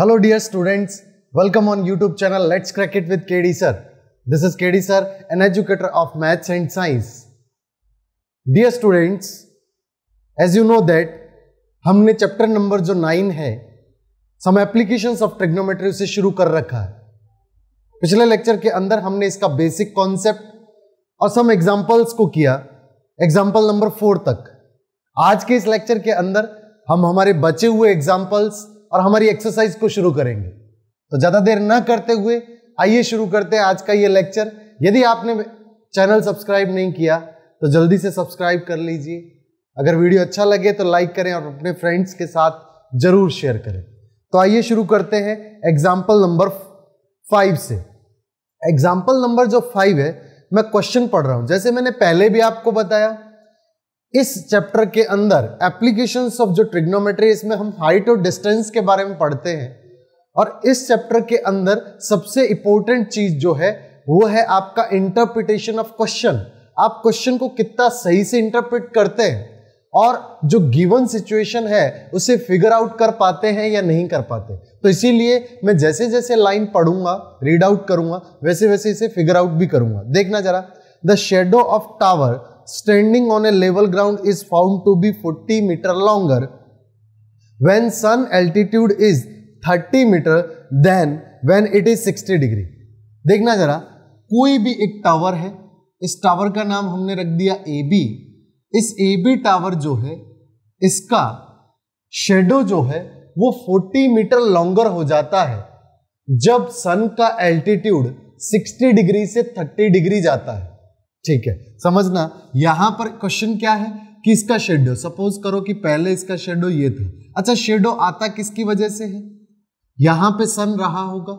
Hello dear students, welcome on YouTube channel Let's Crack It with KD Sir. This is KD Sir, an educator of Maths and Science. Dear students, as you know that हमने chapter number जो 9 है सम applications of trigonometry से शुरू कर रखा है। पिछले lecture के अंदर हमने इसका बेसिक कॉन्सेप्ट और सम एग्जांपल्स को किया, एग्जांपल नंबर 4 तक। आज के इस लेक्चर के अंदर हम हमारे बचे हुए एग्जांपल्स और हमारी एक्सरसाइज को शुरू करेंगे। तो ज्यादा देर न करते हुए आइए शुरू करते हैं आज का ये लेक्चर। यदि आपने चैनल सब्सक्राइब नहीं किया तो जल्दी से सब्सक्राइब कर लीजिए। अगर वीडियो अच्छा लगे तो लाइक करें और अपने फ्रेंड्स के साथ जरूर शेयर करें। तो आइए शुरू करते हैं एग्जाम्पल नंबर 5 से। एग्जाम्पल नंबर जो 5 है, मैं क्वेश्चन पढ़ रहा हूं। जैसे मैंने पहले भी आपको बताया, इस चैप्टर के अंदर एप्लीकेशंस ऑफ जो ट्रिग्नोमेट्री, इसमें हम हाइट और डिस्टेंस के बारे में पढ़ते हैं। और इस चैप्टर के अंदर सबसे इंपॉर्टेंट चीज जो है वो है आपका इंटरप्रिटेशन ऑफ क्वेश्चन। आप क्वेश्चन को कितना सही से इंटरप्रेट करते हैं और जो गिवन सिचुएशन है उसे फिगर आउट कर पाते हैं या नहीं कर पाते। तो इसीलिए मैं जैसे जैसे लाइन पढ़ूंगा, रीड आउट करूंगा, वैसे वैसे इसे फिगर आउट भी करूंगा। देखना जरा। The shadow of tower standing on a level ground is found to be 40 meter longer when sun altitude is 30 meter than when it is 60 degree। देखना जरा, कोई भी एक टावर है, इस टावर का नाम हमने रख दिया AB। इस AB टावर जो है, इसका शेडो जो है वो 40 मीटर लॉन्गर हो जाता है जब सन का एल्टीट्यूड 60 डिग्री से 30 डिग्री जाता है। ठीक है, समझना। यहां पर क्वेश्चन क्या है कि इसका शेडो, सपोज करो कि पहले इसका शेडो ये था। अच्छा, शेडो आता किसकी वजह से है? यहां पे सन रहा होगा,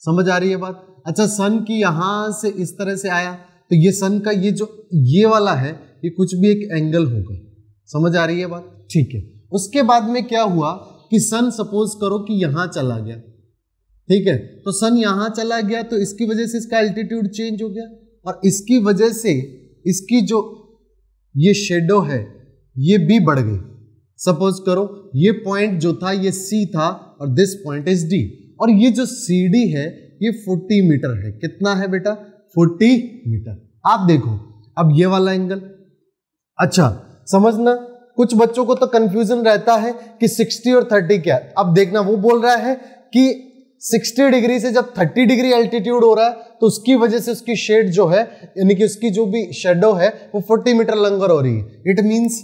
समझ आ रही है बात? अच्छा, सन की यहां से इस तरह से आया तो ये सन का ये जो ये वाला है, ये कुछ भी एक एंगल होगा। समझ आ रही है बात? ठीक है। उसके बाद में क्या हुआ कि सन सपोज करो कि यहां चला गया। ठीक है, तो सन यहां चला गया तो इसकी वजह से इसका एल्टीट्यूड चेंज हो गया और इसकी वजह से इसकी जो ये शेडो है ये भी बढ़ गई। सपोज करो ये पॉइंट जो था ये C था और दिस पॉइंट इज D, और ये जो CD है ये 40 मीटर है। कितना है बेटा? 40 मीटर। आप देखो अब ये वाला एंगल। अच्छा, समझना, कुछ बच्चों को तो कंफ्यूजन रहता है कि 60 और 30 क्या है। अब देखना, वो बोल रहा है कि 60 डिग्री से जब 30 डिग्री एल्टीट्यूड हो रहा है तो उसकी वजह से उसकी शेड जो है, यानी कि उसकी जो भी शेडो है वो 40 मीटर लंगर हो रही है। इट मींस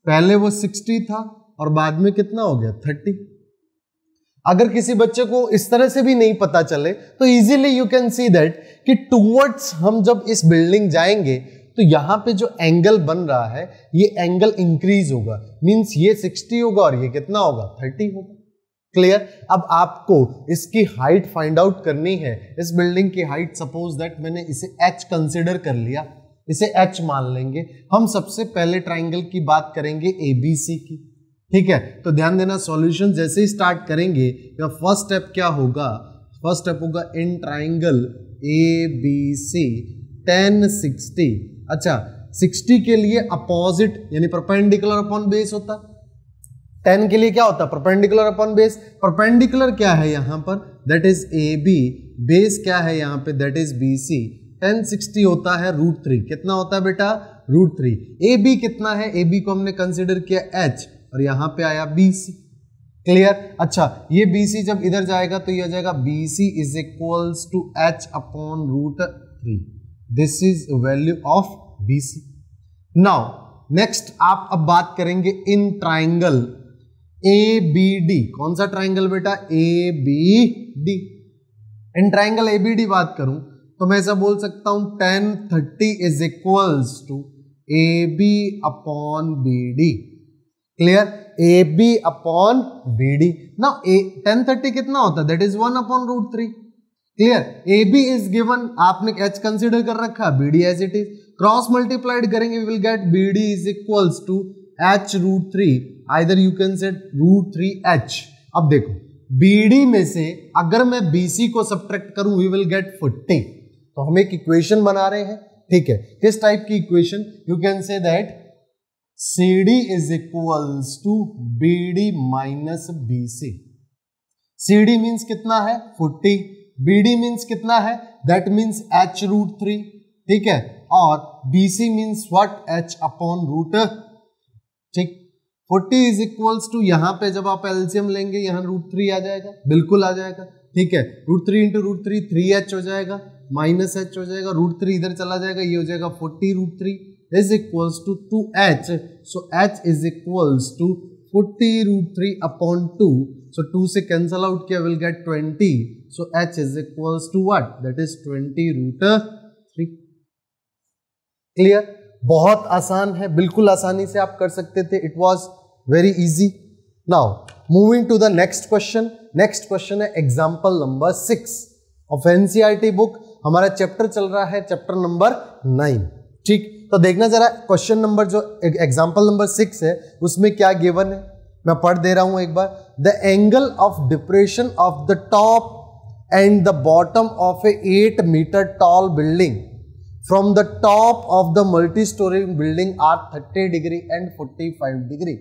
पहले वो 60 था और बाद में कितना हो गया? 30। अगर किसी बच्चे को इस तरह से भी नहीं पता चले तो easily you can see that कि टुवर्ड्स हम जब इस बिल्डिंग जाएंगे तो यहां पे जो एंगल बन रहा है ये एंगल इंक्रीज होगा। मींस ये 60 होगा और ये कितना होगा? 30 होगा। क्लियर? अब आपको इसकी हाइट फाइंड आउट करनी है। इस बिल्डिंग की हाइट सपोज दैट मैंने इसे h कंसीडर कर लिया, इसे h मान लेंगे। हम सबसे पहले ट्राइंगल की बात करेंगे ABC की। ठीक है, तो ध्यान देना, सॉल्यूशन जैसे ही स्टार्ट करेंगे या फर्स्ट स्टेप क्या होगा? फर्स्ट स्टेप होगा इन ट्राइंगल ABC tan 60। अच्छा, 60 के लिए अपोजिट यानी परपेंडिकुलर अपॉन बेस होता, 10 के लिए क्या होता? Perpendicular upon base. परपेंडिकुलर क्या है यहां पर? That is AB। बेस क्या है यहां पे? That is BC। tan 60 होता है √3। कितना होता है बेटा? √3। AB कितना है? AB को हमने कंसिडर किया H और यहां पे आया BC। क्लियर? अच्छा, ये BC जब इधर जाएगा तो ये आ जाएगा BC is equals to H upon √3। This is value of BC। Now next आप अब बात करेंगे इन ट्राइंगल ABD। कौन सा ट्राइंगल बेटा? ABD। इन ट्राइंगल ABD बात करूं तो मैं ऐसा बोल सकता हूं tan 30 is equals to AB upon BD। Clear? AB upon BD। Now tan 30 कितना होता है? That is 1 upon √3। Clear? AB is given, आपने H कंसिडर कर रखा, BD as it is. Cross multiplied करेंगे, we will get BD is equals to H √3। Either you can say √3H। अब देखो, BD में से अगर मैं BC को सब्ट्रैक्ट करूं वी विल गेट 40। तो हम एक इक्वेशन बना रहे हैं। ठीक है, किस टाइप की equation? You can say that CD is equals to BD minus BC। CD means कितना है 40, BD मीन्स कितना है, दैट मीन्स h√3, ठीक है, और BC मीन्स व्हाट, h/√, ठीक। 40 इज इक्वल्स टू, यहां पे जब आप एलसीएम लेंगे यहां √3 आ जाएगा, बिल्कुल आ जाएगा, ठीक है, √3 इंटू √3 3h हो जाएगा, माइनस h हो जाएगा, √3 इधर चला जाएगा, ये हो जाएगा 40√3 is equals to 2h, so h is equals to 40√3/2, so 2 से कैंसल आउट किया, will get 20, so h is equals to what, that is 20√3। Clear? बहुत आसान है, बिल्कुल आसानी से आप कर सकते थे, it was very easy. Now moving to the next question. Next question है example number 6 of NCERT book. हमारा चैप्टर चल रहा है चैप्टर नंबर 9, ठीक। तो देखना जरा क्वेश्चन नंबर जो एग्जाम्पल नंबर 6 है उसमें क्या गिवन है, मैं पढ़ दे रहा हूं एक बार। The angle of depression of the top and the bottom of a 8 metre tall building from the top of the multi-story building are 30 degree and 45 degree.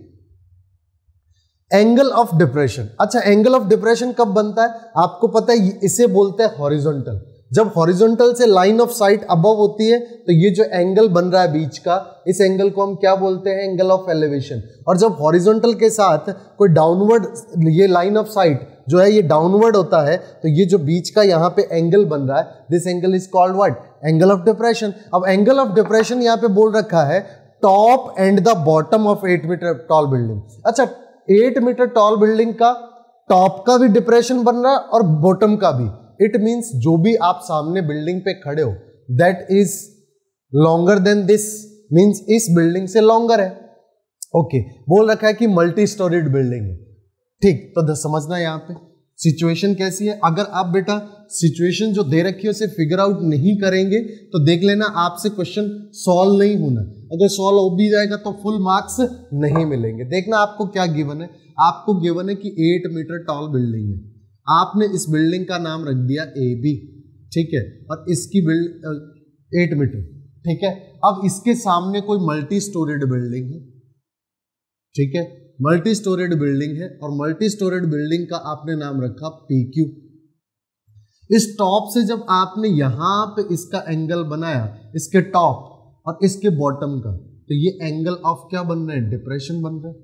Angle of depression, अच्छा एंगल ऑफ डिप्रेशन कब बनता है आपको पता है, इसे बोलते हैं हॉरिजॉन्टल। जब हॉरिजॉन्टल से लाइन ऑफ साइट अबव होती है तो ये जो एंगल बन रहा है बीच का, इस एंगल को हम क्या बोलते हैं, एंगल ऑफ एलिवेशन। और जब हॉरिजॉन्टल के साथ कोई डाउनवर्ड, ये लाइन ऑफ साइट जो है ये डाउनवर्ड होता है, तो ये जो बीच का यहाँ पे एंगल बन रहा है, this angle is called what, angle of depression. अब एंगल ऑफ डिप्रेशन यहाँ पे बोल रखा है top and the bottom of 8 metre tall building. अच्छा 8 मीटर टॉल बिल्डिंग का टॉप का भी डिप्रेशन बन रहा है और बॉटम का भी। इट मीन्स जो भी आप सामने बिल्डिंग पे खड़े हो that is longer than this, means इस बिल्डिंग से लॉन्गर है। ओके, बोल रखा है कि मल्टी स्टोरीड बिल्डिंग है, ठीक। तो समझना यहाँ पे सिचुएशन कैसी है। अगर आप बेटा सिचुएशन जो दे रखी है उसे फिगर आउट नहीं करेंगे तो देख लेना आपसे क्वेश्चन सॉल्व नहीं होना। अगर सॉल्व हो भी जाएगा तो फुल मार्क्स नहीं मिलेंगे। देखना आपको क्या गिवन है, आपको गिवन है कि 8 मीटर टॉल बिल्डिंग है, आपने इस बिल्डिंग का नाम रख दिया AB, ठीक है, और इसकी 8 मीटर, ठीक है। अब इसके सामने कोई मल्टी स्टोरेड बिल्डिंग है, ठीक है, मल्टी स्टोरेड बिल्डिंग है और मल्टी स्टोरेड बिल्डिंग का आपने नाम रखा PQ। इस टॉप से जब आपने यहां पे इसका एंगल बनाया, इसके टॉप और इसके बॉटम का, तो ये एंगल ऑफ क्या बन रहा है, डिप्रेशन बन रहा है।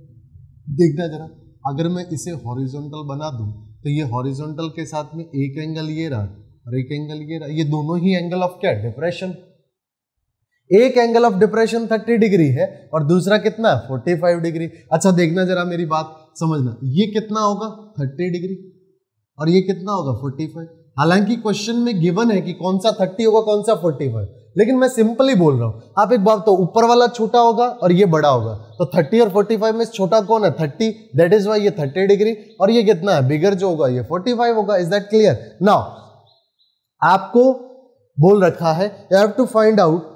देखना जरा, अगर मैं इसे हॉरिजॉन्टल बना दूं तो ये हॉरिजॉन्टल के साथ में एक एंगल ये रहा और एक एंगल ये रहा, ये दोनों ही एंगल ऑफ क्या, डिप्रेशन। एक एंगल ऑफ डिप्रेशन 30 डिग्री है और दूसरा कितना, 45 डिग्री। अच्छा देखना जरा, मेरी बात समझना, ये कितना होगा 30 डिग्री और ये कितना होगा 45। हालांकि क्वेश्चन में गिवन है कि कौन सा 30 होगा कौन सा 45, लेकिन मैं सिंपली बोल रहा हूं। आप एक बात, तो ऊपर वाला छोटा होगा और ये बड़ा होगा, तो 30 और 45 में छोटा कौन है, 30, दैट इज वाई ये 30 डिग्री, और ये कितना है, बिगर जो होगा ये 45 होगा। Is that clear? नाउ आपको बोल रखा है you have to find out,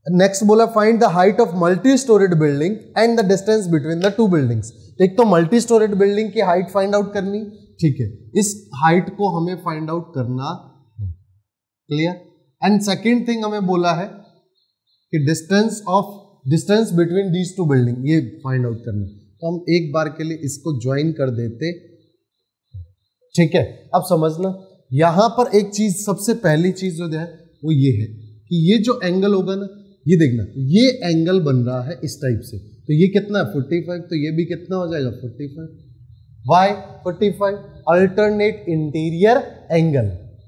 next बोला find the height of multi storeyed building and the distance between the two buildings. एक तो मल्टी स्टोरेड बिल्डिंग की हाइट फाइंड आउट करनी, ठीक है, इस हाइट को हमें फाइंड आउट करना है, क्लियर। एंड सेकेंड थिंग हमें बोला है कि distance between these two building, ये फाइंड आउट करना। तो हम एक बार के लिए इसको ज्वाइन कर देते, ठीक है। अब समझना, यहां पर एक चीज, सबसे पहली चीज जो है वो ये है कि ये जो एंगल होगा ना, ये देखना, ये एंगल बन रहा है इस टाइप से, तो ये कितना है 45, तो ये भी कितना हो जाएगा 45। Why 45? Alternate interior angle,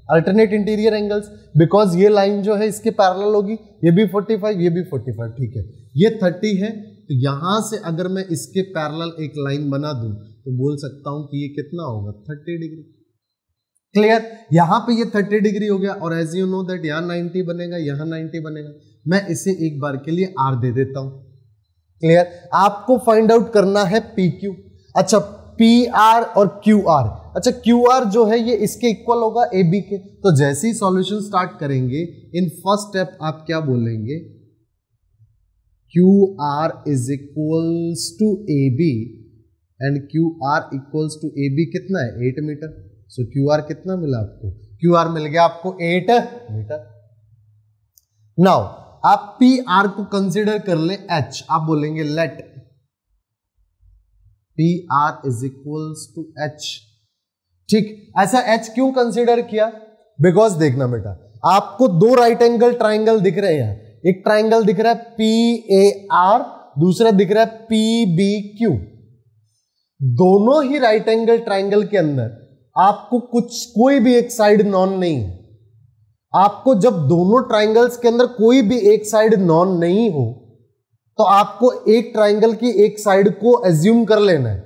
alternate interior angles, because ये लाइन जो है इसके पैरेलल होगी, ये भी 45 ये भी 45, ठीक है। ये 30 है, तो यहां से अगर मैं इसके पैरेलल एक लाइन बना दूं तो बोल सकता हूं कि ये कितना होगा 30 डिग्री। क्लियर? यहां पे ये 30 डिग्री हो गया और एज यू नो दैट यहां 90 बनेगा, यहां 90 बनेगा। मैं इसे एक बार के लिए R दे देता हूं। क्लियर? आपको फाइंड आउट करना है PQ। अच्छा, PR और QR, अच्छा QR जो है ये इसके इक्वल होगा AB के। तो जैसे ही सॉल्यूशन स्टार्ट करेंगे, इन फर्स्ट स्टेप आप क्या बोलेंगे, QR is equals to AB and QR equals to AB कितना है 8 मीटर। सो QR कितना मिला आपको, QR मिल गया आपको 8 मीटर। नाउ आप PR को कंसीडर कर ले H, आप बोलेंगे let PR is equals to H, ठीक, ऐसा एच क्यों कंसीडर किया? बिकॉज देखना बेटा, आपको दो राइट एंगल ट्राइंगल दिख रहे हैं, एक ट्राइंगल दिख रहा है PAR, दूसरा दिख रहा है PBQ। दोनों ही राइट एंगल ट्राइंगल के अंदर आपको कोई भी एक साइड नॉन नहीं है। आपको जब दोनों ट्राइंगल्स के अंदर कोई भी एक साइड नॉन नहीं हो तो आपको एक ट्राइंगल की एक साइड को एज्यूम कर लेना है।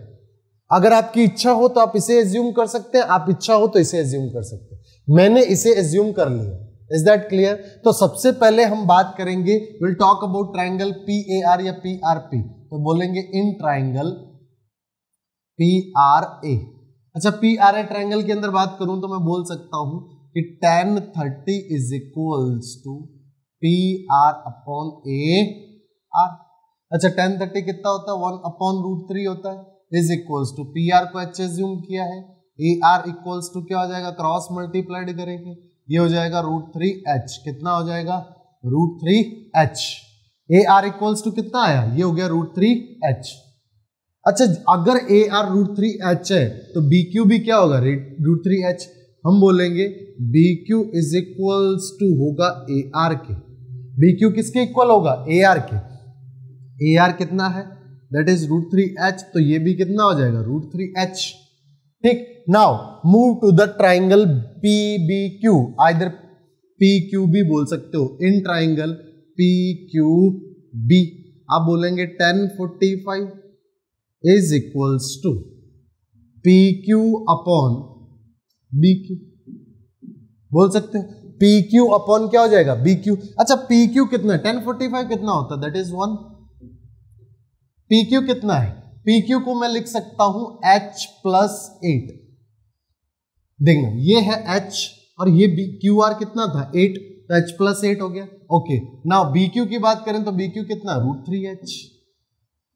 अगर आपकी इच्छा हो तो आप इसे एज्यूम कर सकते हैं, आप इच्छा हो तो इसे एज्यूम कर सकते हैं। मैंने इसे एज्यूम कर लिया। Is that clear? तो सबसे पहले हम बात करेंगे, will talk about triangle PAR या PRP। तो बोलेंगे इन ट्राइंगल PRA। अच्छा, PRA ट्राइंगल के अंदर बात करूं तो मैं बोल सकता हूं कि tan 30 is equals to PR upon AR। अच्छा, tan 30 कितना होता है? 1 अपॉन √3 होता है, इज इक्वल्स टू PR को H एज्यूम किया है, AR इक्वल्स टू क्या हो जाएगा? क्रॉस मल्टीप्लाइड करेंगे, ये हो जाएगा √3H। कितना हो जाएगा? √3H। AR इक्वल्स टू कितना आया? ये हो गया √3H। अच्छा, अगर AR √3H है तो BQ भी क्या होगा? √3H। हम बोलेंगे BQ इज इक्वल्स टू होगा AR के। BQ किसके इक्वल होगा? AR के। AR कितना है? दैट इज √3H, तो ये भी कितना हो जाएगा? √3H। ठीक, now move to the triangle PBQ, either PQ भी बोल सकते हो। इन ट्राइंगल PQB आप बोलेंगे tan 45 is equals to PQ upon BQ, बोल सकते हैं। PQ अपॉन क्या हो जाएगा? BQ। अच्छा, PQ कितना है? tan 45 कितना होता है? That is 1। PQ कितना है? PQ को मैं लिख सकता हूं H+8। देखना, ये है H और ये QR कितना था? 8, तो H+8 हो गया। ओके, नाउ BQ की बात करें तो BQ कितना? √3H।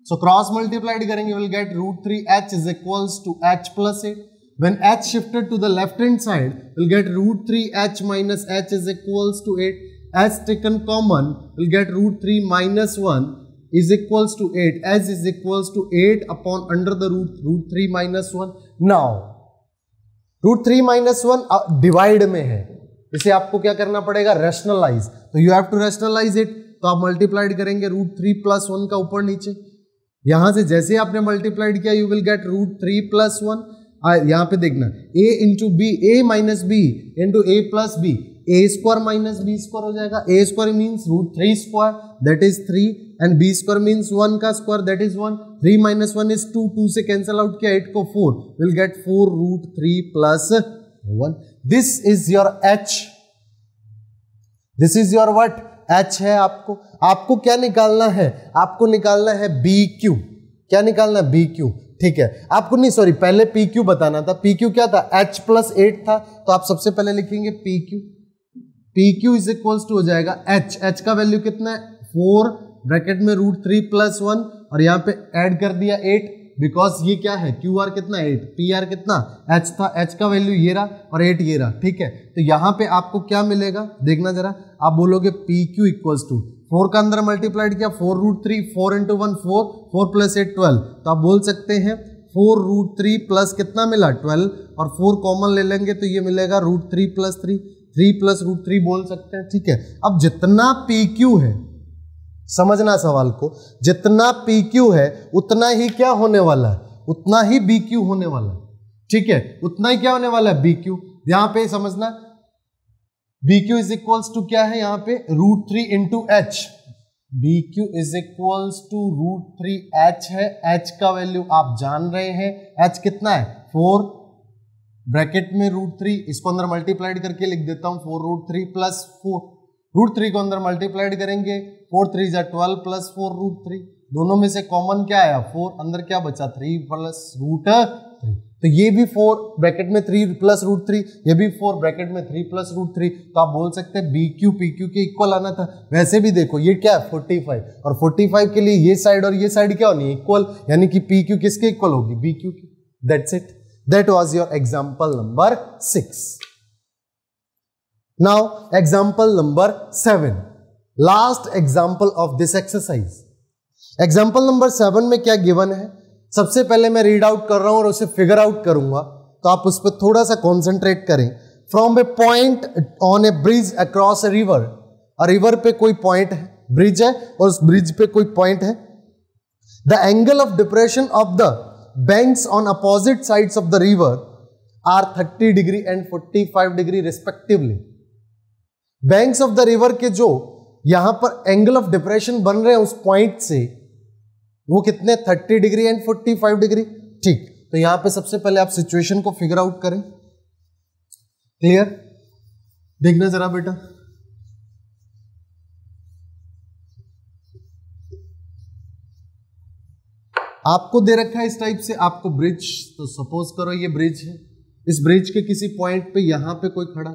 सो क्रॉस मल्टीप्लाइड करेंगे, will get √3H is equals to H+8। When H shifted to the left hand side, we'll get √3H minus H is equals to 8. H taken common, we'll get √3 minus 1 is equals to 8. H is equals to 8 upon under the √3 minus 1. Now, √3 minus 1 divide में है, इसे आपको क्या करना पड़ेगा? Rationalise. तो you have to rationalise it. तो आप मल्टीप्लाइड करेंगे √3 plus 1 का ऊपर नीचे। यहां से जैसे आपने मल्टीप्लाइड किया, यू विल गेट √3 plus 1। यहां पे देखना, a into B, a minus B into a plus B, a square minus B square हो जाएगा। a square means √3 square, that is 3, and b square means 1 का square, that is 1। 3 minus 1 is 2, 2 से cancel out किया, 8 को 4, will get 4 √3 plus 1। This is your H, this is your what? H है। आपको क्या निकालना है? आपको निकालना है BQ। क्या निकालना है? BQ। ठीक है, आपको नहीं, सॉरी, पहले PQ बताना था। PQ क्या था? H+8 था, तो आप सबसे पहले लिखेंगे PQ। PQ is equals to हो जाएगा H का वैल्यू कितना है? 4 ब्रैकेट में √3 plus 1 और यहाँ पे ऐड कर दिया 8, बिकॉज ये क्या है? QR कितना? 8। PR कितना? H था, H का वैल्यू ये रहा और 8 ये रहा। ठीक है, तो यहाँ पे आपको क्या मिलेगा? देखना जरा, आप बोलोगे PQ इक्वल्स टू 4 का अंदर मल्टीप्लाइड किया, 4 √3, 4 इंटू 1 4, 4 प्लस 8 12। तो आप बोल सकते हैं 4 √3 प्लस कितना मिला? 12, और 4 कॉमन ले लेंगे तो ये मिलेगा √3 plus 3, 3 plus √3 बोल सकते हैं। ठीक है, अब जितना PQ है, समझना सवाल को, जितना PQ है उतना ही क्या होने वाला है? उतना ही BQ होने वाला है। ठीक है, उतना ही क्या होने वाला है? BQ। यहां पे समझना, BQ इज इक्वल्स टू क्या है? यहाँ पे √3 into H। BQ is equals to √3H है। H का वैल्यू आप जान रहे हैं, H कितना है? 4 ब्रैकेट में √3, इसको अंदर मल्टीप्लाइड करके लिख देता हूं, 4 √3 plus 4, √3 को अंदर मल्टीप्लाइड करेंगे, 4 3 जा 12 plus 4 √3, दोनों में से कॉमन क्या आया? 4, अंदर क्या बचा? 3 plus √3। तो ये भी 4 ब्रैकेट में 3 plus √3, ये भी 4 ब्रैकेट में 3 plus √3। तो आप बोल सकते हैं BQ PQ के इक्वल आना था। वैसे भी देखो, ये क्या है? 45, और 45 के लिए ये साइड और ये साइड क्या होनी है? इक्वल, यानी कि PQ किसके इक्वल होगी? BQ की। That's it, that was your example number 6। Now example number 7, last example of this exercise. Example number 7 में क्या गिवन है? सबसे पहले मैं रीड आउट कर रहा हूं और उसे फिगर आउट करूंगा। तो आप उस पर थोड़ा सा कॉन्सेंट्रेट करें। From A point on A bridge across a river, river पे कोई पॉइंट है, ब्रिज है और उस ब्रिज पे कोई पॉइंट है। The angle of depression of the banks on opposite sides of the river are 30 degree and 45 degree respectively. Banks of the river के जो यहां पर एंगल ऑफ डिप्रेशन बन रहे हैं उस पॉइंट से, वो कितने, 30 डिग्री एंड 45 डिग्री। ठीक, तो यहां पे सबसे पहले आप सिचुएशन को फिगर आउट करें। क्लियर, देखना जरा बेटा, आपको दे रखा है इस टाइप से आपको ब्रिज, तो सपोज करो ये ब्रिज है, इस ब्रिज के किसी पॉइंट पे यहां पे कोई खड़ा,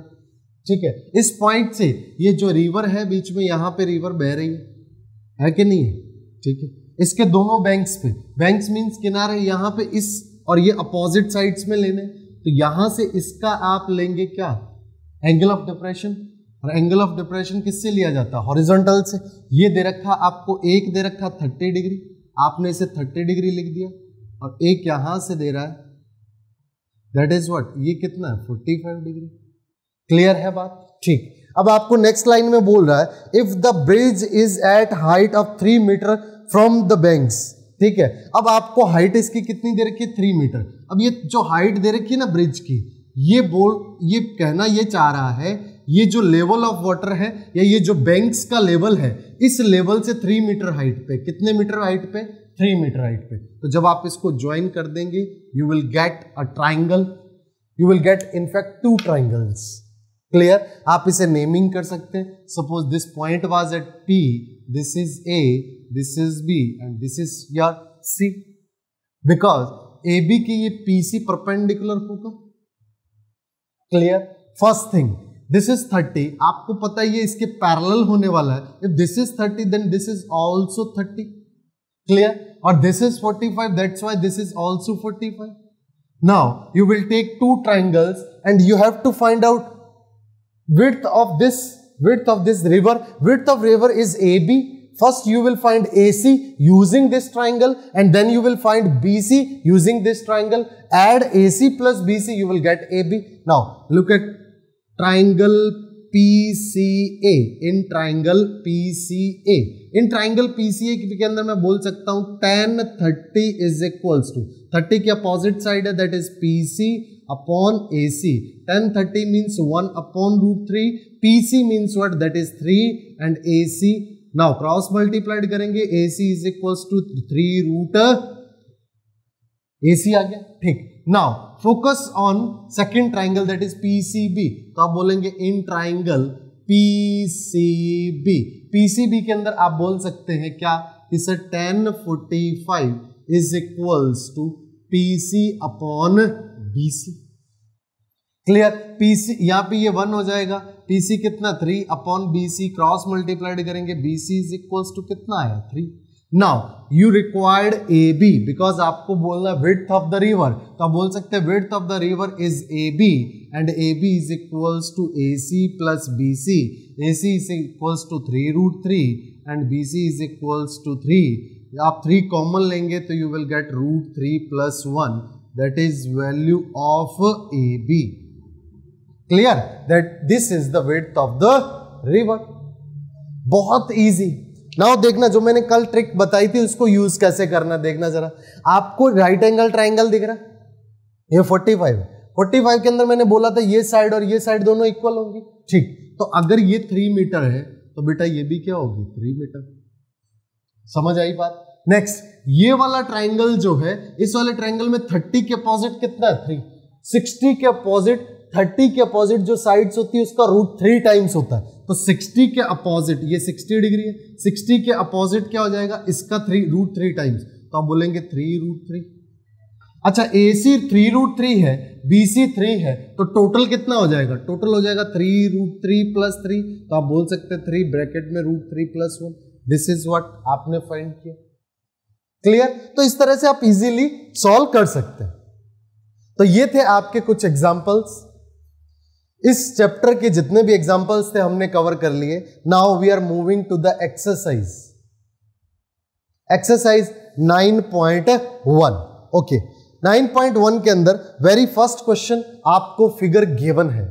ठीक है, इस पॉइंट से ये जो रिवर है बीच में, यहां पे रिवर बह रही है कि नहीं है, ठीक है, इसके दोनों बैंक्स पे, बैंक्स मींस किनारे, यहां पे इस और ये अपोजिट साइड्स में लेने, तो यहां से इसका आप लेंगे क्या, एंगल ऑफ डिप्रेशन, और एंगल ऑफ डिप्रेशन किससे लिया जाता है, हॉरिजॉन्टल से। ये दे रखा आपको, एक दे रखा 30 डिग्री, आपने इसे 30 डिग्री लिख दिया, और एक यहां से दे रहा है, दैट इज व्हाट, ये कितना है, 45 डिग्री। क्लियर है बात, ठीक। अब आपको नेक्स्ट लाइन में बोल रहा है, if the bridge is at height of 3 metre from the banks, ठीक है। अब आपको हाइट इसकी कितनी दे रखी है, 3 मीटर। अब ये जो हाइट दे रखी है ना ब्रिज की, ये कहना ये चाह रहा है, ये जो लेवल ऑफ वाटर है या ये जो बैंक्स का लेवल है, इस लेवल से 3 मीटर हाइट पे, कितने मीटर हाइट पे, 3 मीटर हाइट पे। तो जब आप इसको ज्वाइन कर देंगे, you will get a triangle, you will gate in fact 2 triangles. Clear, आप इसे नेमिंग कर सकते हैं। Suppose this point was at P, this is A, this is B and this is your C, because AB की ये PC perpendicular होगा। Clear, first thing, this is 30, आपको पता है ये इसके पैरेलल होने वाला है। If this is 30 then this is also 30। Clear, और this is 45, that's why this is also 45। Now you will take 2 triangles and you have to find out width of this river. Width of river is AB. First you will find AC using this triangle and then you will find BC using this triangle. Add AC plus BC, you will get AB. Now look at triangle PCA. In triangle PCA, के अंदर मैं बोल सकता हूं tan 30 is equals to 30 के opposite side है, that is PC upon AC. tan 30 means 1 upon root 3. PC means what, that is 3 and AC. Now cross multiplied करेंगे, AC is equals to 3 root AC आ गया, ठीक। Now focus on second triangle, that is PCB. तो आप बोलेंगे in triangle PCB. PCB के अंदर आप बोल सकते हैं क्या, इसे tan 45 is equals to PC upon BC। Clear, PC यहां पे ये 1 हो जाएगा, PC कितना 3 अपॉन BC, क्रॉस मल्टीप्लाइड करेंगे, BC इज इक्वल्स टू कितना आया 3। Now you required AB, because आपको बोलना विड्थ ऑफ द रिवर, तो आप बोल सकते हैं width of the river is AB and AB is equals to AC plus BC। AC is equals to 3 root 3 and BC is equals to 3। आप 3 common लेंगे तो you will get root 3 plus 1, that is value of AB। Clear, that this is the width of the river. बहुत easy. Now देखना, जो मैंने कल trick बताई थी उसको यूज कैसे करना, देखना जरा। आपको राइट एंगल ट्राइंगल दिख रहा है, ये 45 के अंदर मैंने बोला था ये साइड और ये साइड दोनों इक्वल होंगी, ठीक। तो अगर ये 3 मीटर है तो बेटा ये भी क्या होगी, 3 मीटर। समझ आई बात। नेक्स्ट, ये वाला ट्राइंगल जो है, इस वाले ट्राइंगल में 30 के अपोजिट कितना है, 3। 60 के अपोजिट, 30 के अपोजिट जो साइड्स होती है उसका रूट 3 टाइम्स होता है। तो 60 के अपोजिट, ये 60 डिग्री है, 60 के अपोजिट क्या हो जाएगा, इसका रूट 3 टाइम्स, तो आप बोलेंगे 3 रूट 3। अच्छा, AC 3 रूट 3 है, BC 3 है, तो टोटल कितना हो जाएगा, टोटल हो जाएगा 3 रूट 3 प्लस 3, तो आप बोल सकते हैं 3 ब्रैकेट में root 3 plus 1। This is what आपने फाइंड किया। क्लियर, तो इस तरह से आप इजीली सॉल्व कर सकते हैं। तो ये थे आपके कुछ एग्जांपल्स। इस चैप्टर के जितने भी एग्जांपल्स थे हमने कवर कर लिए। Now we are moving to the exercise 9.1। Okay, 9.1 के अंदर वेरी फर्स्ट क्वेश्चन आपको फिगर गिवन है।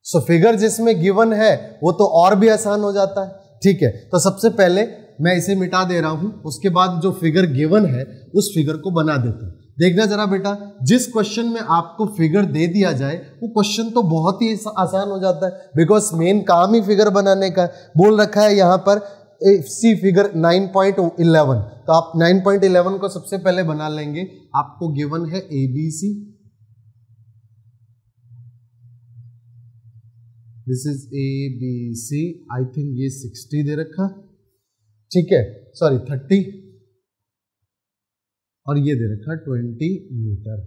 सो फिगर जिसमें गिवन है वो तो और भी आसान हो जाता है, ठीक है। तो सबसे पहले मैं इसे मिटा दे रहा हूं, उसके बाद जो फिगर गिवन है उस फिगर को बना देता हूं। देखना जरा बेटा, जिस क्वेश्चन में आपको फिगर दे दिया जाए वो क्वेश्चन तो बहुत ही आसान हो जाता है, बिकॉज मेन काम ही फिगर बनाने का बोल रखा है यहां पर। सी फिगर 9.11, तो आप 9.11 को सबसे पहले बना लेंगे। आपको गिवन है ABC, this is ABC, I think ये 60 दे रखा, ठीक है, सॉरी 30, और ये दे रखा 20 मीटर।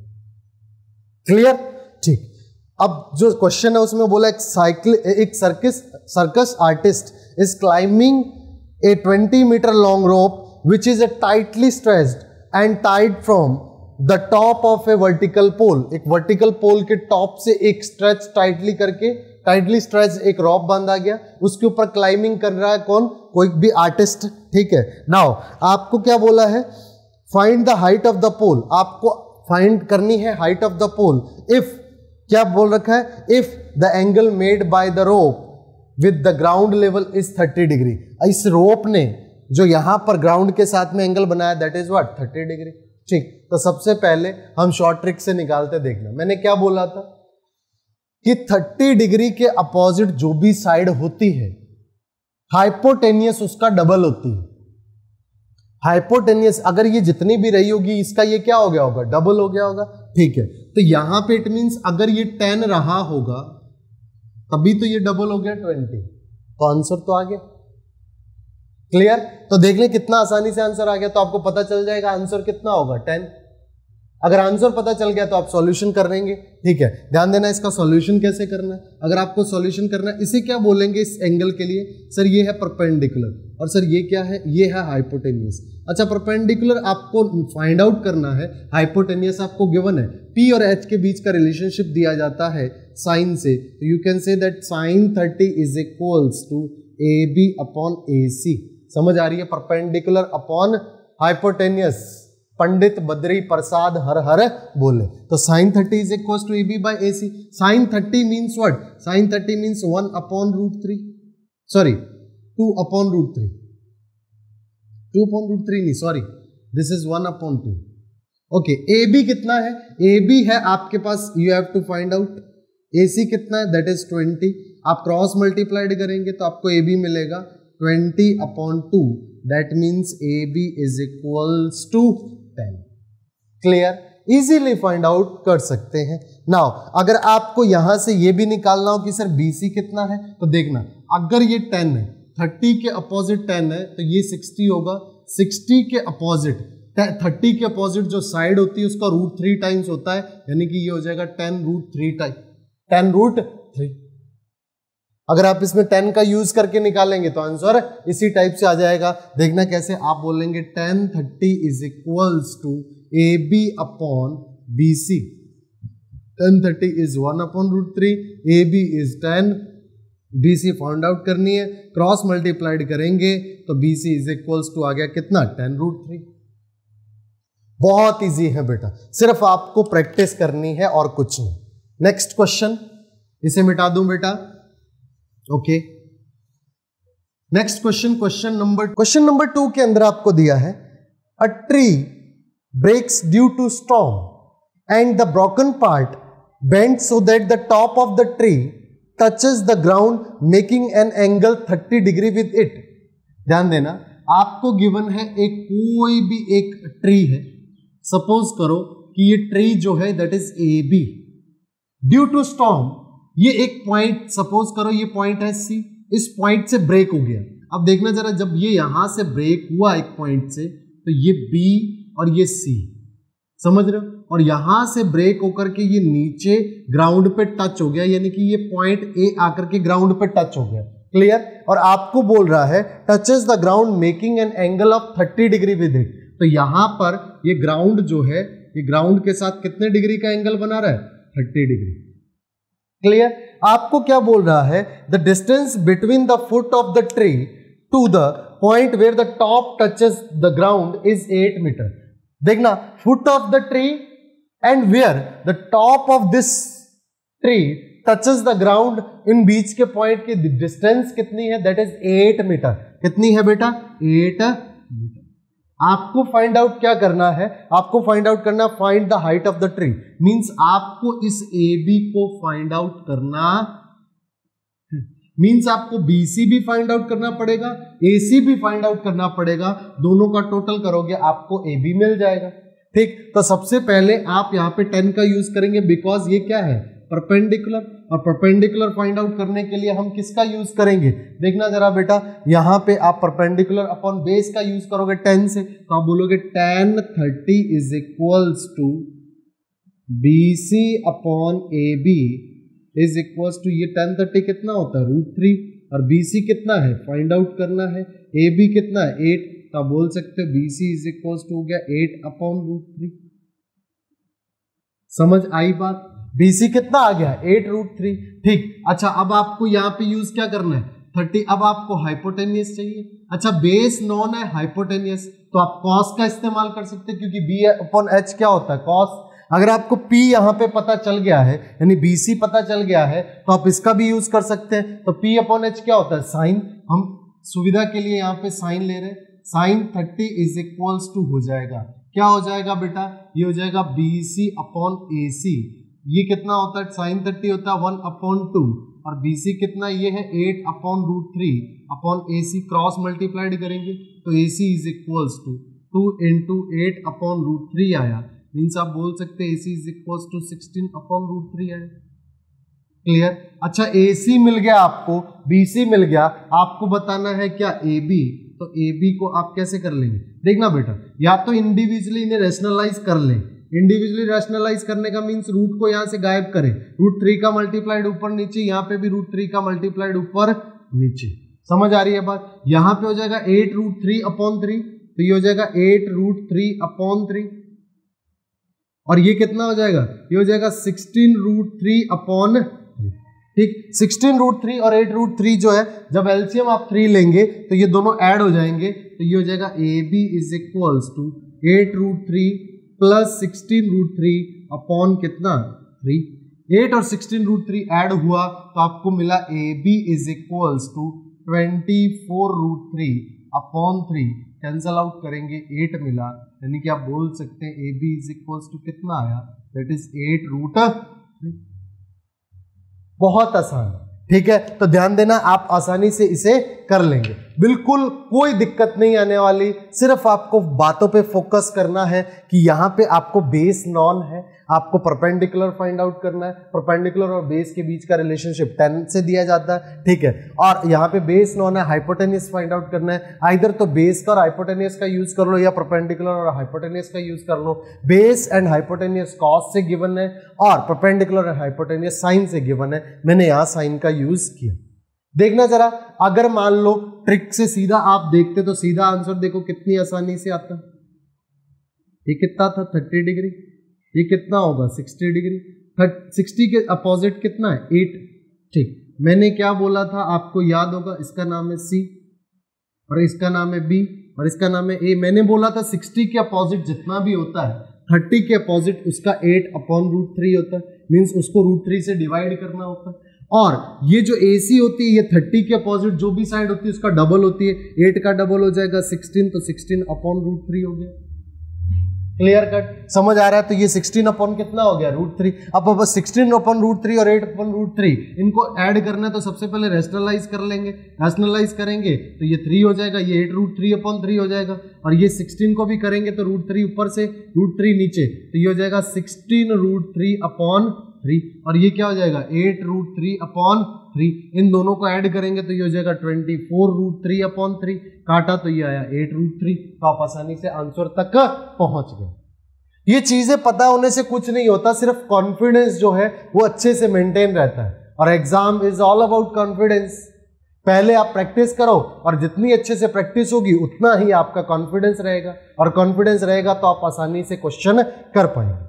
क्लियर, ठीक। अब जो क्वेश्चन है उसमें बोला एक circus artist is climbing a 20 meter long rope which is a tightly stretched and tied from the top of a vertical pole। एक वर्टिकल पोल के टॉप से एक स्ट्रेच टाइटली स्ट्रेच एक रॉप बांधा गया, उसके ऊपर क्लाइंबिंग कर रहा है कौन, कोई भी आर्टिस्ट, ठीक है। नाउ आपको क्या बोला है, find the height of the pole, आपको फाइंड करनी है height of the pole if, क्या बोल रखा है, if the angle made by the rope with the ground level is 30 degree. इस रोप ने जो यहां पर ग्राउंड के साथ में एंगल बनाया दैट इज व्हाट 30 डिग्री, ठीक। तो सबसे पहले हम शॉर्ट ट्रिक से निकालते, देखना मैंने क्या बोला था कि 30 डिग्री के अपोजिट जो भी साइड होती है हाइपोटेनियस उसका डबल होती है। हाइपोटेनियस अगर ये जितनी भी रही होगी इसका ये क्या हो गया होगा, डबल हो गया होगा, ठीक है। तो यहां पे इट मींस अगर ये 10 रहा होगा तभी तो ये डबल हो गया 20, तो आंसर तो आ गया। क्लियर, तो देख लें कितना आसानी से आंसर आ गया, तो आपको पता चल जाएगा आंसर कितना होगा 10। अगर आंसर पता चल गया तो आप सॉल्यूशन कर लेंगे, ठीक है। ध्यान देना इसका सॉल्यूशन कैसे करना है। अगर आपको सॉल्यूशन करना है, इसे क्या बोलेंगे इस एंगल के लिए, सर ये है परपेंडिकुलर, और सर ये क्या है, ये है हाइपोटेनियस। अच्छा, परपेंडिकुलर आपको फाइंड आउट करना है, हाइपोटेनियस आपको गिवन है। P और H के बीच का रिलेशनशिप दिया जाता है साइन से, तो you can say that sin 30 is equals to AB upon AC। समझ आ रही है, perpendicular upon hypotenuse. Pandit Badri Prasad हर हर बोले, तो sin 30 is equal to AB by AC। sin 30 means what, sin 30 means 1 upon root 3, sorry 2 upon root 3, 2 upon root 3 नहीं, sorry this is 1 upon 2। Okay, AB कितना है, AB है आपके पास, you have to find out. AC कितना है, that is 20। आप cross multiplied करेंगे तो आपको AB मिलेगा 20 upon 2, that means AB is equals to 10। Clear, easily find out कर सकते हैं। नाउ अगर आपको यहां से ये भी निकालना हो कि सर BC कितना है, तो देखना अगर ये 10 है, 30 के अपोजिट 10 है, तो ये 60 होगा। 60 के अपोजिट 30 के अपोजिट जो साइड होती है उसका रूट 3 टाइम्स होता है, यानी कि ये हो जाएगा 10 रूट 3 टाइम 10 रूट 3। अगर आप इसमें 10 का यूज करके निकालेंगे तो आंसर इसी टाइप से आ जाएगा। देखना कैसे, आप बोलेंगे 10 30 is equals to AB upon BC। 10 30 is 1 upon root 3, AB is 10, BC found out करनी है, क्रॉस मल्टीप्लाइड करेंगे तो BC इज इक्वल्स टू आ गया कितना, 10 रूट 3। बहुत इजी है बेटा, सिर्फ आपको प्रैक्टिस करनी है और कुछ नहीं। नेक्स्ट क्वेश्चन, इसे मिटा दूं बेटा, okay. Next question, question number 2 के अंदर आपको दिया है a tree breaks due to storm and the broken part bend so that the top of the tree touches the ground making an angle 30 degree with it. ध्यान देना, आपको given है एक कोई भी एक ट्री है, सपोज करो कि ये ट्री जो है that is AB, due to storm ये एक पॉइंट, सपोज करो ये पॉइंट है C, इस पॉइंट से ब्रेक हो गया। अब देखना जरा, जब ये यहां से ब्रेक हुआ एक पॉइंट से, तो ये B और ये C, समझ रहे हो, और यहां से ब्रेक होकर के ये नीचे ग्राउंड पे टच हो गया, यानी कि ये पॉइंट A आकर के ग्राउंड पे टच हो गया। क्लियर, और आपको बोल रहा है touches the ground making an angle of 30 degree with it. तो यहां पर ये ग्राउंड जो है, ये ग्राउंड के साथ कितने डिग्री का एंगल बना रहा है, 30 डिग्री। क्लियर, आपको क्या बोल रहा है, the distance between the foot of the tree to the point where the top touches the ground is 8 metre. देखना, foot of the tree and where the top of this tree touches the ground, इन बीच के point की distance कितनी है, that is 8 metre. कितनी है बेटा, 8 मीटर। आपको फाइंड आउट क्या करना है, आपको फाइंड आउट करना, find the height of the tree, means आपको इस AB को फाइंड आउट करना, मींस आपको BC भी फाइंड आउट करना पड़ेगा, AC भी फाइंड आउट करना पड़ेगा, दोनों का टोटल करोगे आपको AB मिल जाएगा। ठीक, तो सबसे पहले आप यहाँ पे 10 का यूज करेंगे, बिकॉज ये क्या है, परपेंडिकुलर, और परपेंडिकुलर फाइंड आउट करने के लिए हम किसका यूज करेंगे, देखना जरा बेटा, यहां पे आप परपेंडिकुलर अपॉन बेस का यूज करोगे 10 से, तो आप बोलोगे tan 30 is equals to BC upon AB is equals to, ये tan 30 कितना होता है, √3, और BC कितना है फाइंड आउट करना है, AB कितना है 8, तो आप बोल सकते हो BC इज इक्वल्स टू हो गया 8 अपॉन √3। समझ आई बात, BC कितना आ गया 8√3। ठीक, अच्छा अब आपको यहाँ पे यूज क्या करना है 30, अब आपको हाइपोटेनियस चाहिए। अच्छा बेस नॉन है, हाइपोटेनियस, तो आप कॉस का इस्तेमाल कर सकते हैं, क्योंकि B अपॉन H क्या होता है, कॉस। अगर आपको P यहाँ पे पता चल गया है, यानी BC पता चल गया है, तो आप इसका भी यूज कर सकते हैं। तो P अपॉन H क्या होता है, साइन, हम सुविधा के लिए यहाँ पे साइन ले रहे हैं, साइन 30 इज इक्वल्स टू हो जाएगा, क्या हो जाएगा बेटा, ये हो जाएगा BC अपॉन AC। ये कितना होता है, साइन 30 होता है 1/2, और BC कितना, ये है 8 upon √3 upon AC, cross multiplied करेंगे तो AC is equals to 2 into 8 upon √3 आया, मीन्स आप बोल सकते हैं AC is equals to 16 upon √3 आया। क्लियर। अच्छा AC मिल गया आपको, BC मिल गया, आपको बताना है क्या AB, तो AB को आप कैसे कर लेंगे, देखना बेटा, या तो इंडिविजुअली इन्हें रैशनलाइज कर लें, इंडिविजुअली रैशनलाइज करने का मींस रूट को यहां से गायब करें, √3 का मल्टीप्लाइड ऊपर नीचे, यहां पे भी √3 का मल्टीप्लाइड ऊपर नीचे। समझ आ रही है बात, यहां पे हो जाएगा 8√3 अपॉन 3, तो ये हो जाएगा 8√3 अपॉन 3, और ये कितना हो जाएगा, ये हो जाएगा 16√3 अपॉन, ठीक, 16√3 और 8√3 जो है, जब एलसीएम आप 3 लेंगे तो ये दोनों ऐड हो जाएंगे, तो ये हो जाएगा AB is equals to 8√3 plus 16√3 upon कितना 3, 8 और 16√3 ऐड हुआ तो आपको मिला AB is equals to 24√3 upon 3, cancel out करेंगे 8 मिला, यानी कि आप बोल सकते हैं AB इज इक्वल्स टू कितना आया, दैट इज 8√3। बहुत आसान, ठीक है, तो ध्यान देना, आप आसानी से इसे कर लेंगे, बिल्कुल कोई दिक्कत नहीं आने वाली, सिर्फ आपको बातों पे फोकस करना है कि यहाँ पे आपको बेस नॉन है, आपको परपेंडिकुलर फाइंड आउट करना है, परपेंडिकुलर और बेस के बीच का रिलेशनशिप 10 से दिया जाता है, ठीक है, और यहाँ पे बेस नॉन है, हाइपोटेनियस फाइंड आउट करना है, आइदर तो बेस का और हाइपोटेनियस का यूज कर लो या परपेंडिकुलर और हाइपोटेनियस का यूज कर लो। बेस एंड हाइपोटेनियस कॉस से गिवन है और परपेंडिकुलर एंड हाइपोटेनियस साइन से गिवन है, मैंने यहाँ साइन का यूज किया। देखना जरा, अगर मान लो ट्रिक से सीधा आप देखते तो सीधा आंसर देखो कितनी आसानी से आता, ये कितना था 30 डिग्री, ये कितना होगा 60 डिग्री, 60 के अपोजिट कितना है 8, ठीक, मैंने क्या बोला था आपको याद होगा, इसका नाम है C और इसका नाम है B और इसका नाम है A। मैंने बोला था 60 के अपोजिट जितना भी होता है 30 के अपोजिट उसका 8 अपॉन √3 होता है, मीन्स उसको √3 से डिवाइड करना होता है, और ये जो AC होती है ये 30 के अपोजिट जो भी साइड होती है उसका डबल होती है, 8 का डबल हो जाएगा 16, तो 16 अपॉन √3 हो गया। क्लियर कट, समझ आ रहा है, तो ये 16 अपॉन कितना हो गया √3। अब 16 अपॉन √3 और 8 अपॉन √3 इनको ऐड करना है, तो सबसे पहले रैशनलाइज कर लेंगे, रैशनलाइज करेंगे तो ये 3 हो जाएगा, ये 8√3 अपॉन 3 हो जाएगा, और ये 16 को भी करेंगे तो √3 ऊपर से √3 नीचे, तो ये हो जाएगा 16√3 अपॉन 3, और ये क्या हो जाएगा 8√3 अपॉन 3, इन दोनों को ऐड करेंगे तो ये हो जाएगा 24√3 अपॉन 3, काटा तो ये आया 8√3, तो आप आसानी से आंसर तक पहुंच गए। ये चीजें पता होने से कुछ नहीं होता, सिर्फ कॉन्फिडेंस जो है वो अच्छे से मेंटेन रहता है, और exam is all about confidence. पहले आप प्रैक्टिस करो, और जितनी अच्छे से प्रैक्टिस होगी उतना ही आपका कॉन्फिडेंस रहेगा, और कॉन्फिडेंस रहेगा तो आप आसानी से क्वेश्चन कर पाएंगे।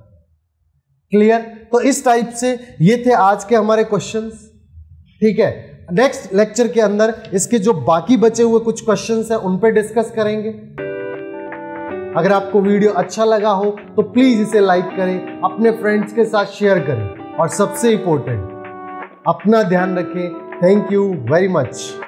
क्लियर, तो इस टाइप से ये थे आज के हमारे क्वेश्चंस, ठीक है। नेक्स्ट लेक्चर के अंदर इसके जो बाकी बचे हुए कुछ क्वेश्चंस हैं उन पे डिस्कस करेंगे। अगर आपको वीडियो अच्छा लगा हो तो प्लीज़ इसे लाइक करें, अपने फ्रेंड्स के साथ शेयर करें और सबसे इम्पोर्टेंट, अपना ध्यान रखें। Thank you very much.